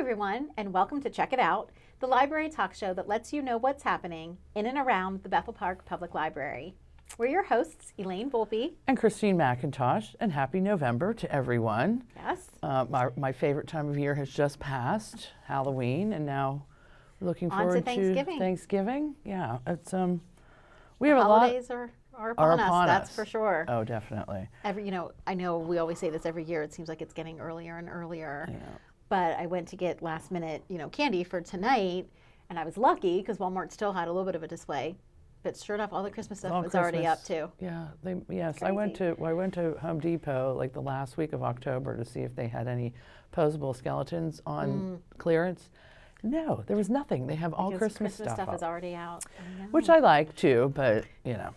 everyone, and welcome to Check It Out, the library talk show that lets you know what's happening in and around the Bethel Park Public Library. We're your hosts, Elaine Volpe and Christine McIntosh, and happy November to everyone. Yes. My favorite time of year has just passed, Halloween, and now we're looking forward to Thanksgiving. Yeah, it's we have a lot. Holidays are upon us. That's for sure. Oh, definitely. I know we always say this every year. It seems like it's getting earlier and earlier. Yeah. But I went to get last minute, candy for tonight, and I was lucky because Walmart still had a little bit of a display. But sure enough, all the Christmas stuff was already up too. Yeah, I went to Home Depot like the last week of October to see if they had any posable skeletons on clearance. No, there was nothing. They have all Christmas stuff stuff is already out. Which I like too, but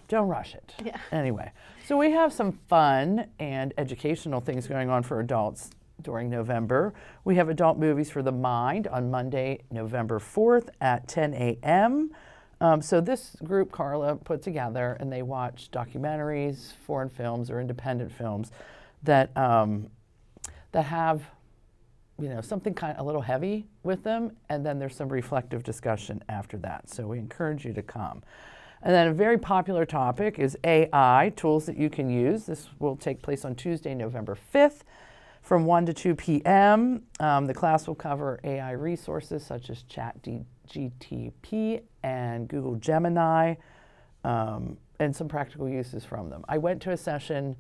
don't rush it. Yeah. Anyway, so we have some fun and educational things going on for adults during November. We have adult movies for the mind on Monday, November 4th at 10 a.m. So this group Carla put together, and they watch documentaries, foreign films, or independent films that have something kind of a little heavy with them, and then there's some reflective discussion after that. So we encourage you to come. And then a very popular topic is AI, tools that you can use. This will take place on Tuesday, November 5th from 1 to 2 p.m. The class will cover AI resources such as ChatGPT and Google Gemini, and some practical uses from them. I went to a session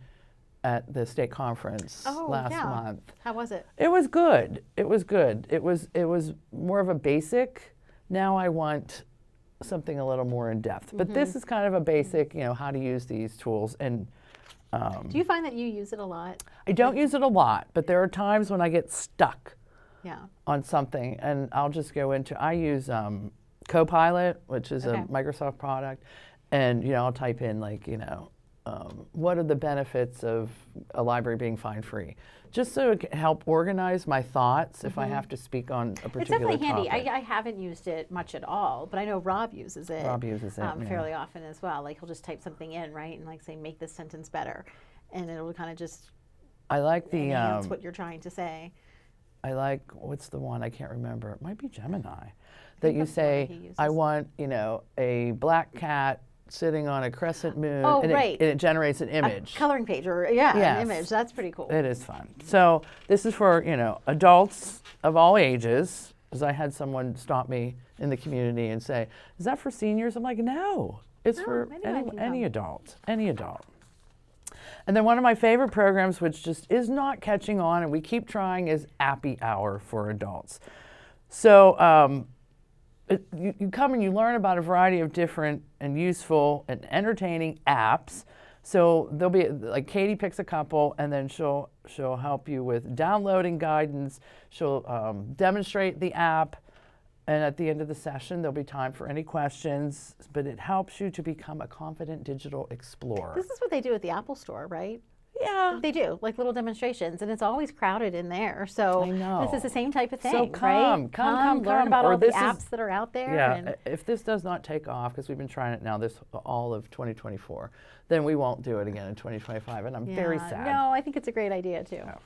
at the state conference last month. How was it? It was good. It was good. It was more of a basic. Now I want something a little more in depth. But this is kind of a basic, how to use these tools. And do you find that you use it a lot? I don't use it a lot, but there are times when I get stuck on something, and I'll just go into. I use Copilot, which is a Microsoft product, and I'll type in what are the benefits of a library being fine-free? Just so it can help organize my thoughts if I have to speak on a particular topic. It's definitely handy. I I haven't used it much at all, but I know Rob uses it. Fairly often as well. Like he'll just type something in, right, and say, make this sentence better, and it'll kind of just. I like the. Enhance what you're trying to say. I like what's the one I can't remember. It might be Gemini, that you say, I want a black cat sitting on a crescent moon, and it generates an image. A coloring page an image. That's pretty cool. It is fun. So this is for, adults of all ages, because I had someone stop me in the community and say, is that for seniors? I'm like, no, it's for any adult, any adult. And then one of my favorite programs, which just is not catching on, and we keep trying, is Appy Hour for adults. So, you come and you learn about a variety of different and useful and entertaining apps. So there'll be Katie picks a couple, and then she'll help you with downloading guidance. She'll demonstrate the app, and at the end of the session there'll be time for any questions. But it helps you to become a confident digital explorer. This is what they do at the Apple Store, right? Yeah, they do, little demonstrations, and it's always crowded in there. So I know. This is the same type of thing, so right? Come, learn about all the apps that are out there. Yeah, if this does not take off, because we've been trying it now all of 2024, then we won't do it again in 2025, and I'm very sad. No, I think it's a great idea too. No.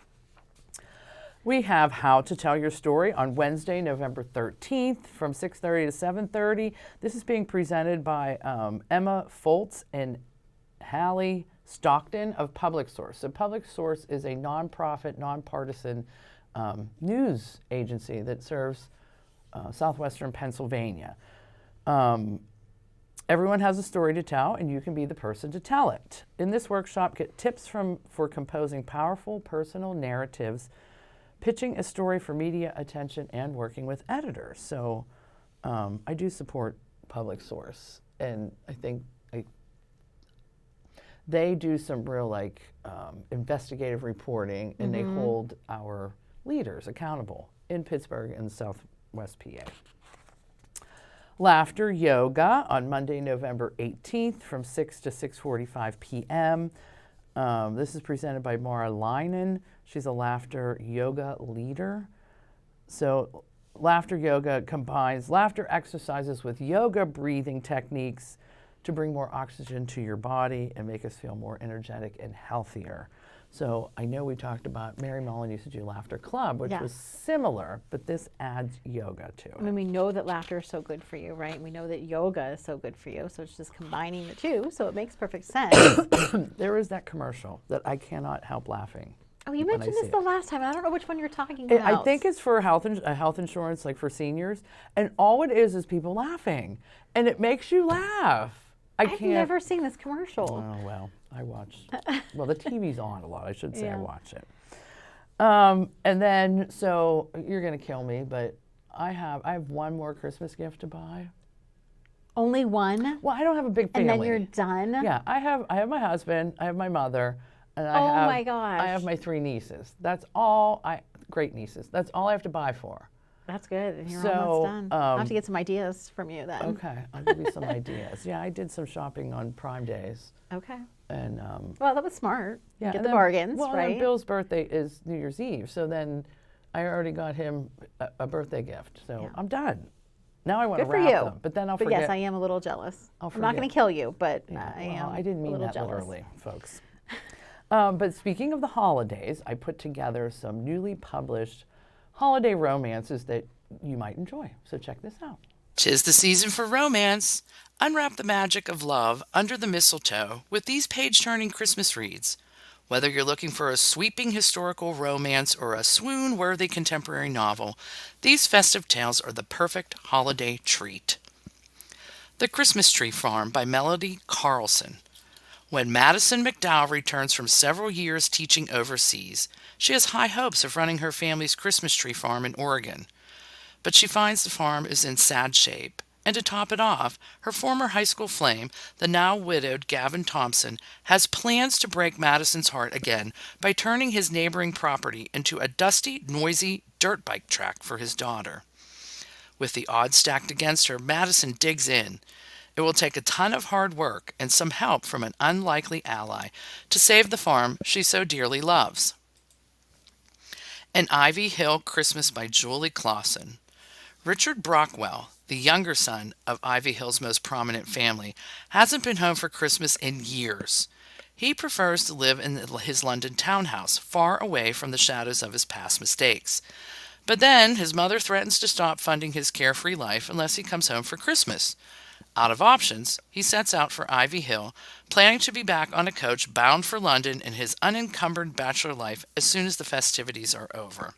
We have How to Tell Your Story on Wednesday, November 13th from 6:30 to 7:30. This is being presented by Emma Foltz and Hallie Stockton of Public Source. So Public Source is a nonprofit, nonpartisan news agency that serves southwestern Pennsylvania. Everyone has a story to tell, and you can be the person to tell it. In this workshop, get tips for composing powerful personal narratives, pitching a story for media attention, and working with editors. So I do support Public Source, and I think they do some real investigative reporting, and they hold our leaders accountable in Pittsburgh and Southwest PA. Laughter Yoga on Monday, November 18th from 6 to 6:45 p.m. This is presented by Mara Leinen. She's a laughter yoga leader. So laughter yoga combines laughter exercises with yoga breathing techniques to bring more oxygen to your body and make us feel more energetic and healthier. So I know we talked about Mary Mullen used to do Laughter Club, which was similar, but this adds yoga to it. I mean, we know that laughter is so good for you, right? We know that yoga is so good for you. So it's just combining the two. So it makes perfect sense. There is that commercial that I cannot help laughing. Oh, you when I mentioned see this it. the last time. I don't know which one you're talking I about. think it's for health insurance, like for seniors, and all it is people laughing, and it makes you laugh. I've never seen this commercial. Oh well, I watch. Well, the TV's on a lot. I should say I Yeah. watch it. And then, so you're gonna kill me, but I have one more Christmas gift to buy. Only one? Well, I don't have a big family. And then you're done? Yeah, I have my husband, I have my mother, and Oh I my gosh. have my 3 nieces. That's all great nieces. That's all I have to buy for. That's good. And you're So, almost done. I'll have to get some ideas from you then. Okay, I'll give you some ideas. Yeah, I did some shopping on Prime days, Okay. and Well, that was smart. yeah, Get and the then- bargains, well, and right? then Bill's birthday is New Year's Eve, so then I already got him a birthday gift. So Yeah. I'm done. Now I want to Good for wrap you. them, but then I'll But forget. yes, I am a little jealous. I'll I'm not going forget. to kill you, but Yeah, I am. I didn't a mean little that jealous. literally, folks. But speaking of the holidays, I put together some newly published holiday romances that you might enjoy. So check this out. 'Tis the season for romance. Unwrap the magic of love under the mistletoe with these page-turning Christmas reads. Whether you're looking for a sweeping historical romance or a swoon-worthy contemporary novel, these festive tales are the perfect holiday treat. The Christmas Tree Farm by Melody Carlson. When Madison McDowell returns from several years teaching overseas, she has high hopes of running her family's Christmas tree farm in Oregon. But she finds the farm is in sad shape. And to top it off, her former high school flame, the now widowed Gavin Thompson, has plans to break Madison's heart again by turning his neighboring property into a dusty, noisy dirt bike track for his daughter. With the odds stacked against her, Madison digs in. It will take a ton of hard work and some help from an unlikely ally to save the farm she so dearly loves. An Ivy Hill Christmas by Julie Clausen. Richard Brockwell, the younger son of Ivy Hill's most prominent family, hasn't been home for Christmas in years. He prefers to live in his London townhouse, far away from the shadows of his past mistakes. But then his mother threatens to stop funding his carefree life unless he comes home for Christmas. Out of options, he sets out for Ivy Hill, planning to be back on a coach bound for London in his unencumbered bachelor life as soon as the festivities are over.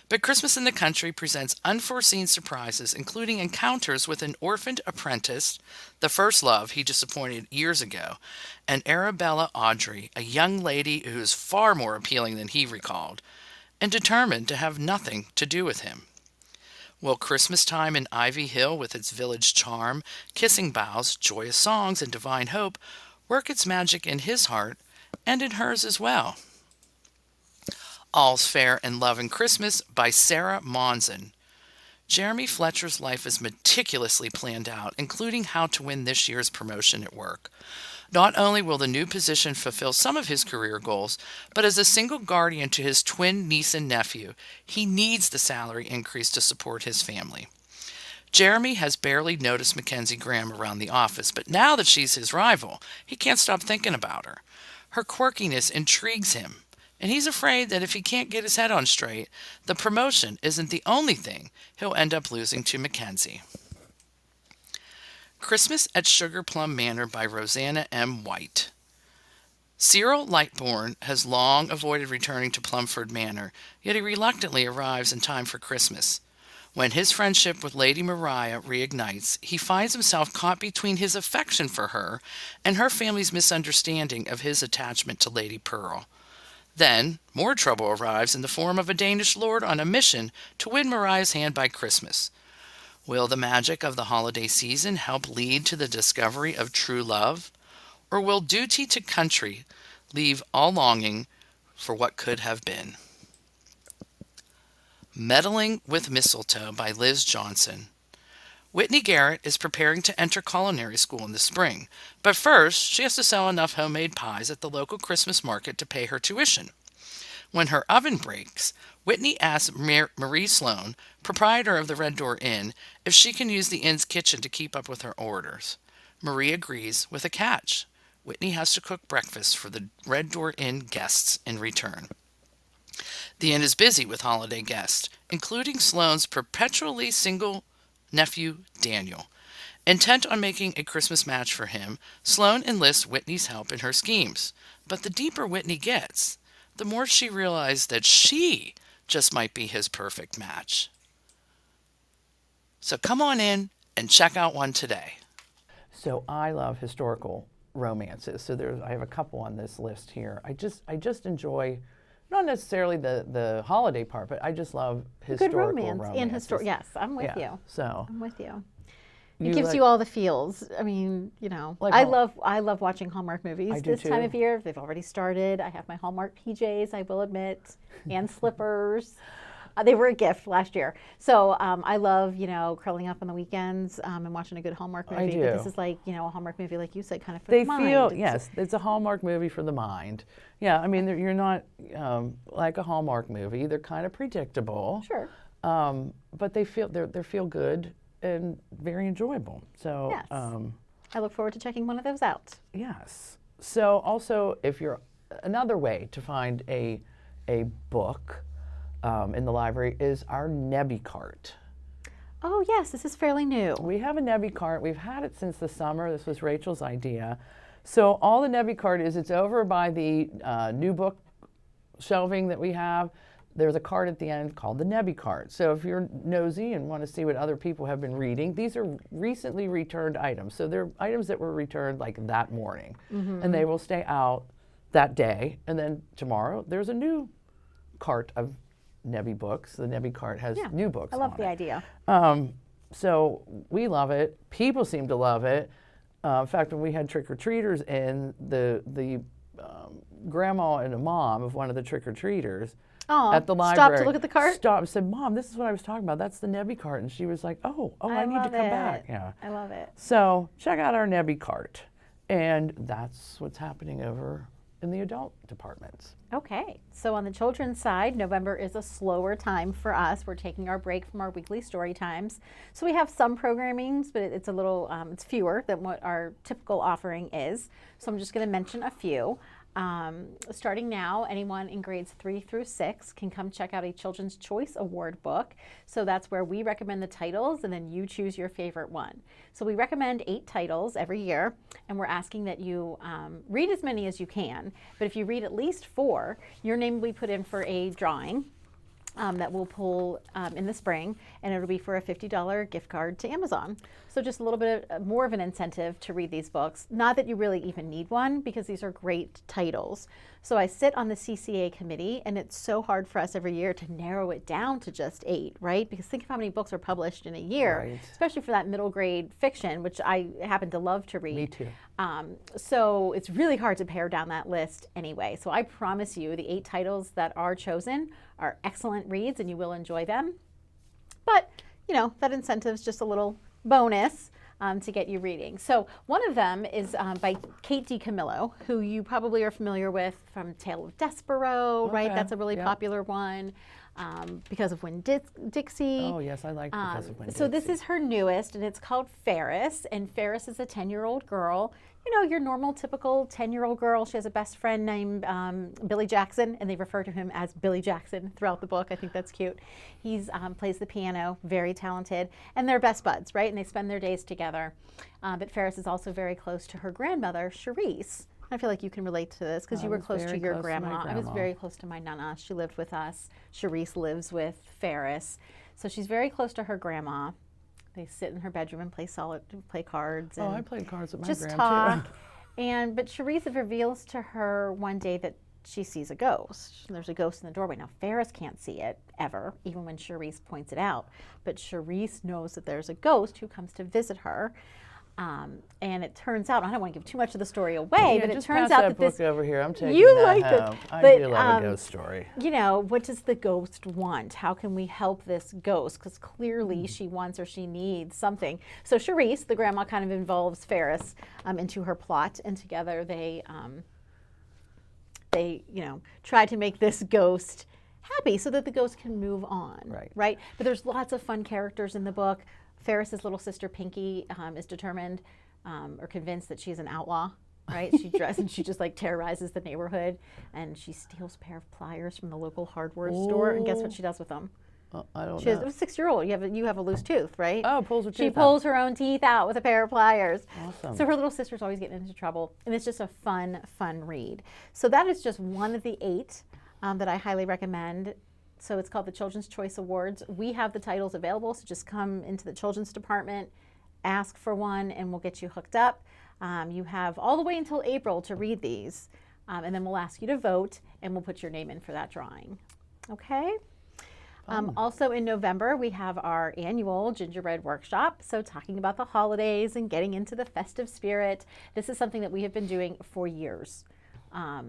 But Christmas in the country presents unforeseen surprises, including encounters with an orphaned apprentice, the first love he disappointed years ago, and Arabella Audrey, a young lady who is far more appealing than he recalled, and determined to have nothing to do with him. Will Christmas time in Ivy Hill, with its village charm, kissing boughs, joyous songs, and divine hope, work its magic in his heart and in hers as well? All's Fair in Love and Christmas by Sarah Monson. Jeremy Fletcher's life is meticulously planned out, including how to win this year's promotion at work. Not only will the new position fulfill some of his career goals, but as a single guardian to his twin niece and nephew, he needs the salary increase to support his family. Jeremy has barely noticed Mackenzie Graham around the office, but now that she's his rival, he can't stop thinking about her. Her quirkiness intrigues him, and he's afraid that if he can't get his head on straight, the promotion isn't the only thing he'll end up losing to Mackenzie. Christmas at Sugar Plum Manor by Rosanna M. White. Cyril Lightbourne has long avoided returning to Plumford Manor, yet he reluctantly arrives in time for Christmas. When his friendship with Lady Maria reignites, he finds himself caught between his affection for her and her family's misunderstanding of his attachment to Lady Pearl. Then, more trouble arrives in the form of a Danish lord on a mission to win Maria's hand by Christmas. Will the magic of the holiday season help lead to the discovery of true love? Or will duty to country leave all longing for what could have been? Meddling with Mistletoe by Liz Johnson. Whitney Garrett is preparing to enter culinary school in the spring, but first she has to sell enough homemade pies at the local Christmas market to pay her tuition. When her oven breaks, Whitney asks Marie Sloan, proprietor of the Red Door Inn, if she can use the inn's kitchen to keep up with her orders. Marie agrees with a catch. Whitney has to cook breakfast for the Red Door Inn guests in return. The inn is busy with holiday guests, including Sloane's perpetually single nephew, Daniel. Intent on making a Christmas match for him, Sloane enlists Whitney's help in her schemes. But the deeper Whitney gets, the more she realizes that she just might be his perfect match. So come on in and check out one today. So I love historical romances. So I have a couple on this list here. I just enjoy, not necessarily the holiday part, but I just love historical Good romance romances. and yes, I'm with Yeah, you. So I'm with you. you It gives like- you all the feels. I mean, Like I Hall- love watching Hallmark movies I do this time too. of year. They've already started. I have my Hallmark PJs, I will admit, and slippers. They were a gift last year. So I love, curling up on the weekends and watching a good Hallmark movie. I But this do. is like, a Hallmark movie, like you said, kind of for They the mind. feel, It's- yes, it's a Hallmark movie for the mind. Yeah, I mean, you're not like a Hallmark movie. They're kind of predictable. Sure. But they feel good and very enjoyable. So Yes. I look forward to checking one of those out. yes. So also, if you're another way to find a book in the library is our Nebby Cart. Oh, yes, this is fairly new. We have a Nebby Cart. We've had it since the summer. This was Rachel's idea. So all the Nebby Cart is, it's over by the new book shelving that we have. There's a cart at the end called the Nebby Cart. So if you're nosy and want to see what other people have been reading, these are recently returned items. So they're items that were returned like that morning. And they will stay out that day. And then tomorrow there's a new cart of Nebby books. The Nebby Cart has new books I love on the it. idea. So we love it. People seem to love it. In fact, when we had trick-or-treaters in, the grandma and a mom of one of the trick-or-treaters Aw, at the library stopped to look at the cart? stopped and said, "Mom, this is what I was talking about. That's the Nebby Cart." And she was like, oh, I need to love come it. back. Yeah. I love it. So check out our Nebby Cart. And that's what's happening over in the adult departments. Okay, so on the children's side, November is a slower time for us. We're taking our break from our weekly story times. So we have some programmings, but it's a little, it's fewer than what our typical offering is. So I'm just gonna mention a few. Starting now, anyone in grades 3 through 6 can come check out a Children's Choice Award book. So that's where we recommend the titles and then you choose your favorite one. So we recommend 8 titles every year, and we're asking that you read as many as you can. But if you read at least 4, your name will be put in for a drawing that we'll pull in the spring, and it'll be for a $50 gift card to Amazon. So just a little bit more of an incentive to read these books. Not that you really even need one, because these are great titles. So I sit on the CCA committee, and it's so hard for us every year to narrow it down to just 8, right? Because think of how many books are published in a year, Right. especially for that middle grade fiction, which I happen to love to read. Me too. So it's really hard to pare down that list anyway. So I promise you the 8 titles that are chosen are excellent reads and you will enjoy them. But, that incentive's just a little bonus to get you reading. So one of them is by Kate DiCamillo, who you probably are familiar with from Tale of Despero, right? Okay, That's a really yep. popular one because of Winn-Dixie. Oh, yes, I like because of So this is her newest, and it's called Ferris. And Ferris is a 10-year-old girl. Your normal, typical 10-year-old girl. She has a best friend named Billy Jackson, and they refer to him as Billy Jackson throughout the book. I think that's cute. He's plays the piano, very talented, and they're best buds, right? And they spend their days together. But Ferris is also very close to her grandmother, Charisse. I feel like you can relate to this because I you were was close to very your close to my grandma. I was grandma. very close to my nana. She lived with us. Charisse lives with Ferris. So she's very close to her grandma. They sit in her bedroom and play cards. And Oh, I played cards with my just grand talk. too. But Charisse reveals to her one day that she sees a ghost. There's a ghost in the doorway. Now, Ferris can't see it ever, even when Charisse points it out. But Charisse knows that there's a ghost who comes to visit her. And it turns out, I don't want to give too much of the story away, Yeah, but it just turns pass out that that book this, over here. I'm taking you that like it, home. I but, do love a ghost story. what does the ghost want? How can we help this ghost? Because clearly she wants or she needs something. So Charisse, the grandma, kind of involves Ferris into her plot, and together they try to make this ghost happy so that the ghost can move on. Right. But there's lots of fun characters in the book. Ferris's little sister Pinky is determined or convinced that she's an outlaw. Right? She dresses and she just like terrorizes the neighborhood, and she steals a pair of pliers from the local hardware store. And guess what she does with them? I don't She has know. a 6-year-old. You have a loose tooth, right? Oh, pulls her She tooth out. pulls her own teeth out with a pair of pliers. Awesome. So her little sister's always getting into trouble, and it's just a fun read. So that is just one of the 8 that I highly recommend. So it's called the Children's Choice Awards. We have the titles available, so just come into the children's department, ask for one, and we'll get you hooked up. You have all the way until April to read these, and then we'll ask you to vote, and we'll put your name in for that drawing. Okay? Also in November, we have our annual gingerbread workshop. So talking about the holidays and getting into the festive spirit. This is something that we have been doing for years. I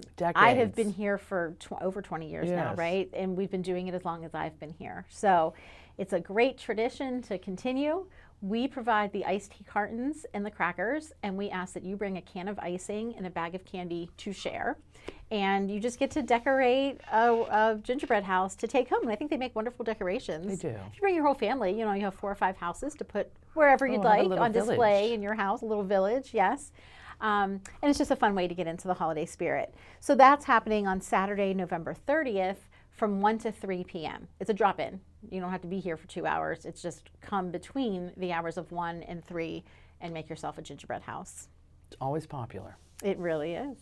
have been Decades. here for over 20 years now, Yes. right? And we've been doing it as long as I've been here. So it's a great tradition to continue. We provide the iced tea cartons and the crackers, and we ask that you bring a can of icing and a bag of candy to share. And you just get to decorate a gingerbread house to take home. And I think they make wonderful decorations. They do. If you bring your whole family, you have 4 or 5 houses to put wherever you'd I have a like little on display village. in your house, a little village, yes. And it's just a fun way to get into the holiday spirit. So that's happening on Saturday, November 30th from 1 to 3 p.m. It's a drop-in. You don't have to be here for 2 hours. It's just come between the hours of 1 and 3 and make yourself a gingerbread house. It's always popular. It really is.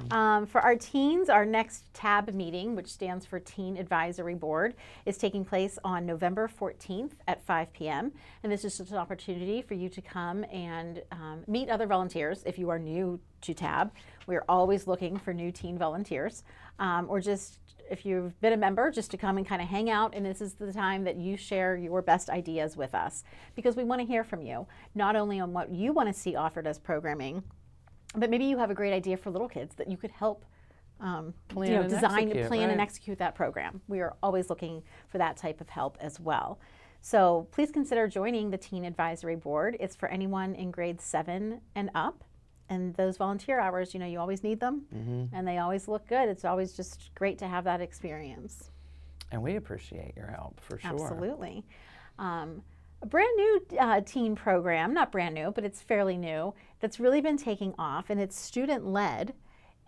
For our teens, our next TAB meeting, which stands for Teen Advisory Board, is taking place on November 14th at 5 p.m. And this is just an opportunity for you to come and meet other volunteers if you are new to TAB. We're always looking for new teen volunteers, or just if you've been a member, just to come and kind of hang out. And this is the time that you share your best ideas with us, because we want to hear from you, not only on what you want to see offered as programming, but maybe you have a great idea for little kids that you could help Plan and design, execute, plan, and right. execute that program. We are always looking for that type of help as well. So please consider joining the Teen Advisory Board. It's for anyone in grade 7 and up. And those volunteer hours, you always need them, and they always look good. It's always just great to have that experience. And we appreciate your help for sure. Absolutely. A brand new teen program, not brand new, but it's fairly new, that's really been taking off, and it's student-led,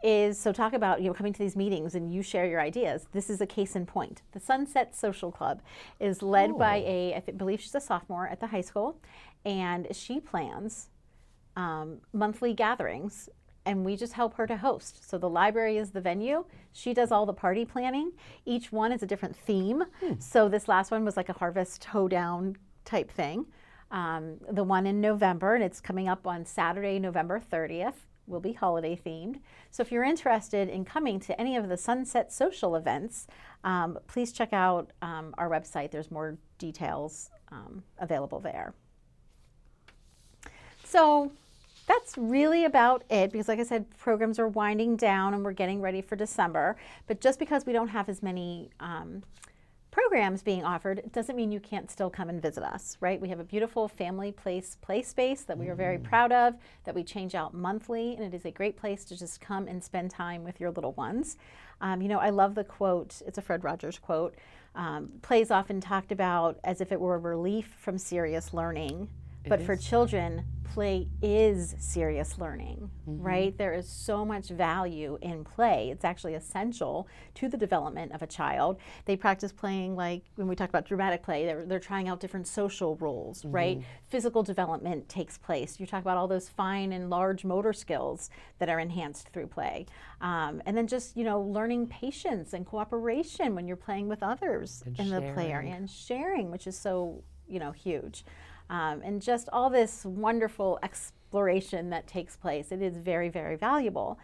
is, so talk about coming to these meetings and you share your ideas. This is a case in point. The Sunset Social Club is led by I believe she's a sophomore at the high school, and she plans monthly gatherings, and we just help her to host. So the library is the venue. She does all the party planning. Each one is a different theme. So this last one was like a harvest hoedown type thing. The one in November, and it's coming up on Saturday, November 30th, will be holiday themed. So if you're interested in coming to any of the Sunset Social events, please check out our website. There's more details available there. So that's really about it, because like I said, programs are winding down and we're getting ready for December. But just because we don't have as many programs being offered, it doesn't mean you can't still come and visit us, right? We have a beautiful family play space that we are very proud of, that we change out monthly, and it is a great place to just come and spend time with your little ones. I love the quote, it's a Fred Rogers quote, play is often talked about as if it were a relief from serious learning. But for children, play is serious learning, right? There is so much value in play. It's actually essential to the development of a child. They practice playing, like when we talk about dramatic play, they're trying out different social roles, right? Physical development takes place. You talk about all those fine and large motor skills that are enhanced through play. And then just, learning patience and cooperation when you're playing with others in the play area, and sharing, which is so, huge. And just all this wonderful exploration that takes place. It is very, very valuable.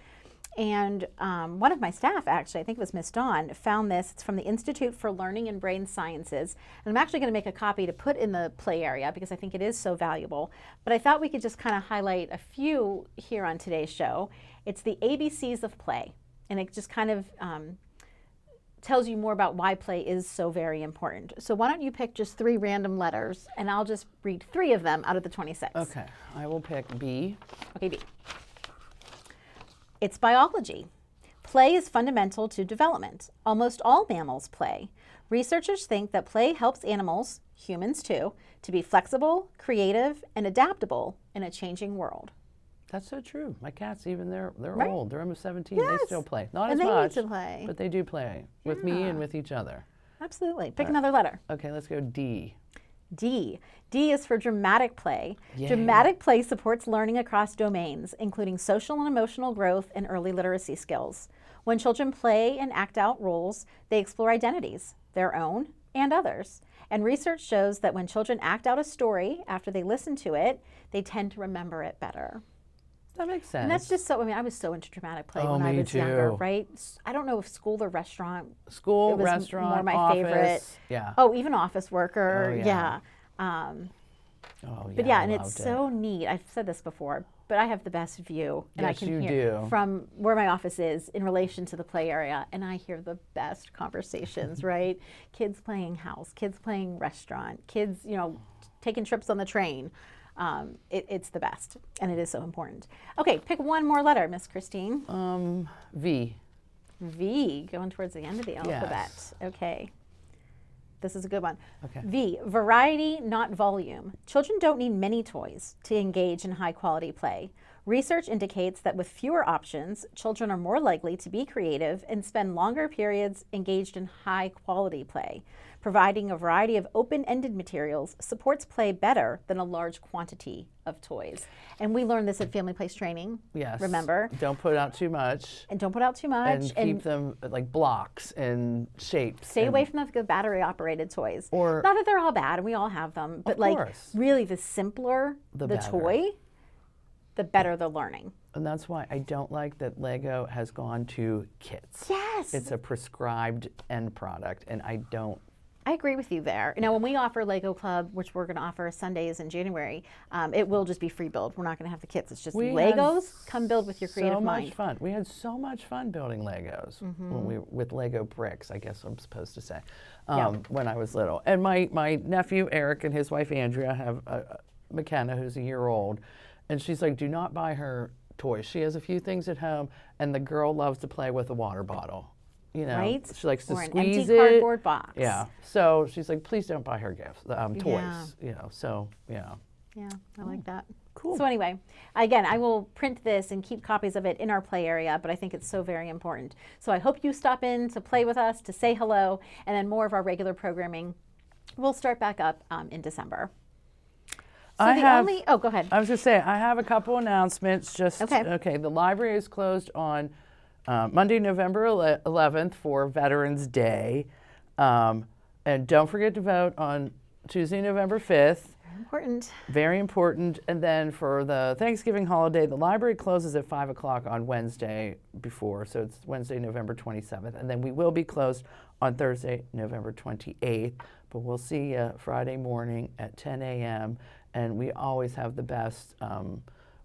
And one of my staff, actually, I think it was Miss Dawn, found this. It's from the Institute for Learning and Brain Sciences. And I'm actually going to make a copy to put in the play area because I think it is so valuable. But I thought we could just kind of highlight a few here on today's show. It's the ABCs of play. And it just kind of tells you more about why play is so very important. So why don't you pick just 3 random letters, and I'll just read 3 of them out of the 26. Okay, I will pick B. Okay, B. It's biology. Play is fundamental to development. Almost all mammals play. Researchers think that play helps animals, humans too, to be flexible, creative, and adaptable in a changing world. That's so true. My cats, even they're Right. old. They're almost 17. Yes. They still play. Not And as they need much, to play. but they do play with me Yeah. and with each other. Absolutely. Pick another letter. Okay, let's go D. D. D is for dramatic play. Yay. Dramatic play supports learning across domains, including social and emotional growth and early literacy skills. When children play and act out roles, they explore identities, their own and others. And research shows that when children act out a story after they listen to it, they tend to remember it better. That makes sense. And that's just so, I mean, I was so into dramatic play Oh, when I me was younger, too. right? I don't know if school or restaurant, School, it was restaurant, more my office. favorite. Yeah. Oh, even office worker, Oh, yeah. yeah. Oh, But yeah, I and it's loved it. so neat. I've said this before, but I have the best view, and I Yes, can you hear do. from where my office is in relation to the play area, and I hear the best conversations. Right? Kids playing house, kids playing restaurant, kids, taking trips on the train. It's the best, and it is so important. Okay, pick one more letter, Miss Christine. V. V, going towards the end of the alphabet. Yes. Okay. This is a good one. Okay. V, variety, not volume. Children don't need many toys to engage in high quality play. Research indicates that with fewer options, children are more likely to be creative and spend longer periods engaged in high quality play. Providing a variety of open-ended materials supports play better than a large quantity of toys. And we learned this at Family Place Training. Yes. Remember? Don't put out too much. And don't put out too much. And keep them like blocks and shapes. Stay and- away from the battery-operated toys. Or- not that they're all bad, and we all have them, but like course. really, the simpler The the better. toy, the better the learning. And that's why I don't like that Lego has gone to kits. Yes, It's a prescribed end product, and I don't. I agree with you there. Now, when we offer Lego Club, which we're going to offer Sundays in January, it will just be free build. We're not going to have the kits. It's just We had Legos. Come build with your creative So mind. much fun. We had so much fun building Legos when we with Lego bricks. I guess I'm supposed to say when I was little. And my nephew Eric and his wife Andrea have McKenna, who's a year old, and she's like, do not buy her toys. She has a few things at home, and the girl loves to play with a water bottle. You know, Right? she likes to Or an squeeze empty it. cardboard box. Yeah. So she's like, please don't buy her gifts, toys. Yeah. You know. So yeah. Yeah, I like that. Cool. So anyway, again, I will print this and keep copies of it in our play area, but I think it's so very important. So I hope you stop in to play with us, to say hello, and then more of our regular programming will start back up in December. So go ahead. I was going to say, I have a couple announcements. Okay. The library is closed on Monday, November 11th for Veterans Day. And don't forget to vote on Tuesday, November 5th. Important. Very important. And then for the Thanksgiving holiday, the library closes at 5 o'clock on Wednesday before. So it's Wednesday, November 27th. And then we will be closed on Thursday, November 28th. But we'll see you Friday morning at 10 a.m. And we always have the best,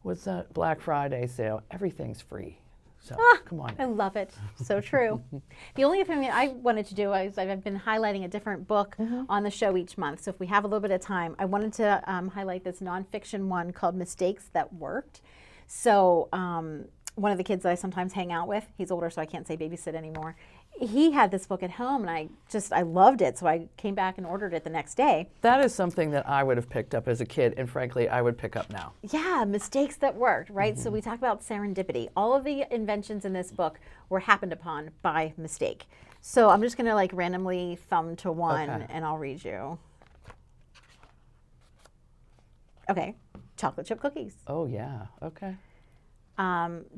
what's that, Black Friday sale. Everything's free. So come on. I love it. So true. The only thing that I wanted to do is I've been highlighting a different book on the show each month. So if we have a little bit of time, I wanted to highlight this nonfiction one called Mistakes That Worked. So one of the kids that I sometimes hang out with, he's older so I can't say babysit anymore, he had this book at home and I loved it. So I came back and ordered it the next day. That is something that I would have picked up as a kid, and frankly, I would pick up now. Yeah, mistakes that worked, right? So we talk about serendipity. All of the inventions in this book were happened upon by mistake. So I'm just going to like randomly thumb to one Okay. and I'll read you. Okay, chocolate chip cookies. Oh, yeah. Okay.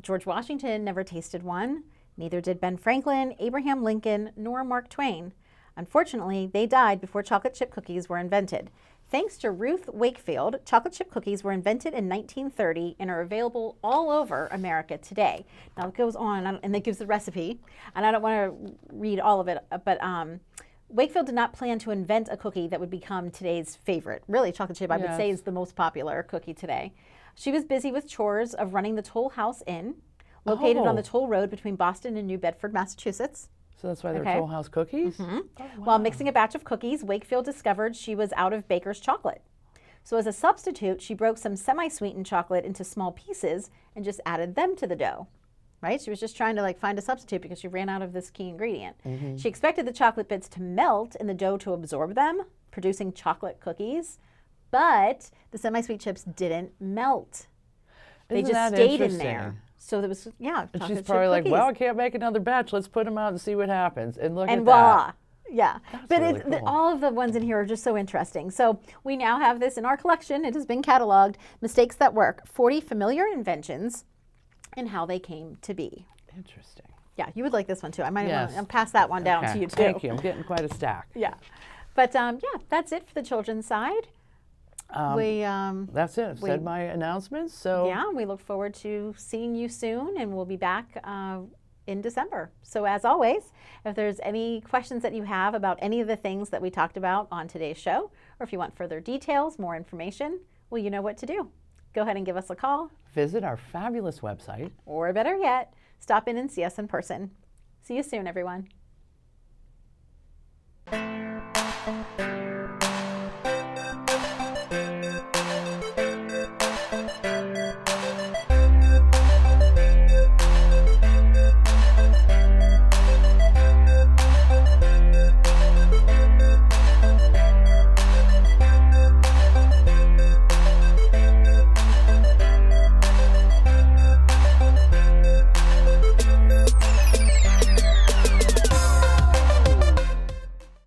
George Washington never tasted one. Neither did Ben Franklin, Abraham Lincoln, nor Mark Twain. Unfortunately, they died before chocolate chip cookies were invented. Thanks to Ruth Wakefield, chocolate chip cookies were invented in 1930 and are available all over America today. Now it goes on, and it gives the recipe, and I don't want to read all of it, but Wakefield did not plan to invent a cookie that would become today's favorite. Really, chocolate chip, I would say, Yes. is the most popular cookie today. She was busy with chores of running the Toll House Inn, located on the Oh. Toll Road between Boston and New Bedford, Massachusetts. So that's why they're Okay. Toll House cookies? Oh, While mixing a batch of cookies, Wakefield discovered she was out of baker's chocolate. So as a substitute, she broke some semi-sweetened chocolate into small pieces and just added them to the dough. right? She was just trying to like find a substitute because she ran out of this key ingredient. She expected the chocolate bits to melt and the dough to absorb them, producing chocolate cookies, but the semi-sweet chips didn't melt. They Isn't just that stayed in interesting? there. So there was, yeah, And chocolate she's chip probably like, cookies. well, I can't make another batch. Let's put them out and see what happens. And look And at voila. that. Yeah, That's but really cool. all of the ones in here are just so interesting. So we now have this in our collection. It has been cataloged, Mistakes That Work, 40 Familiar Inventions and How They Came to Be. Interesting. Yeah, you would like this one too. I might Yes. want to pass that one down to Okay, you too. Thank you. I'm getting quite a stack. Yeah, but yeah, that's it for the children's side. We That's it. I've said my announcements. So yeah, we look forward to seeing you soon, and we'll be back in December. So as always, if there's any questions that you have about any of the things that we talked about on today's show, or if you want further details, more information, well, you know what to do. Go ahead and give us a call, visit our fabulous website. or better yet, stop in and see us in person. See you soon, everyone.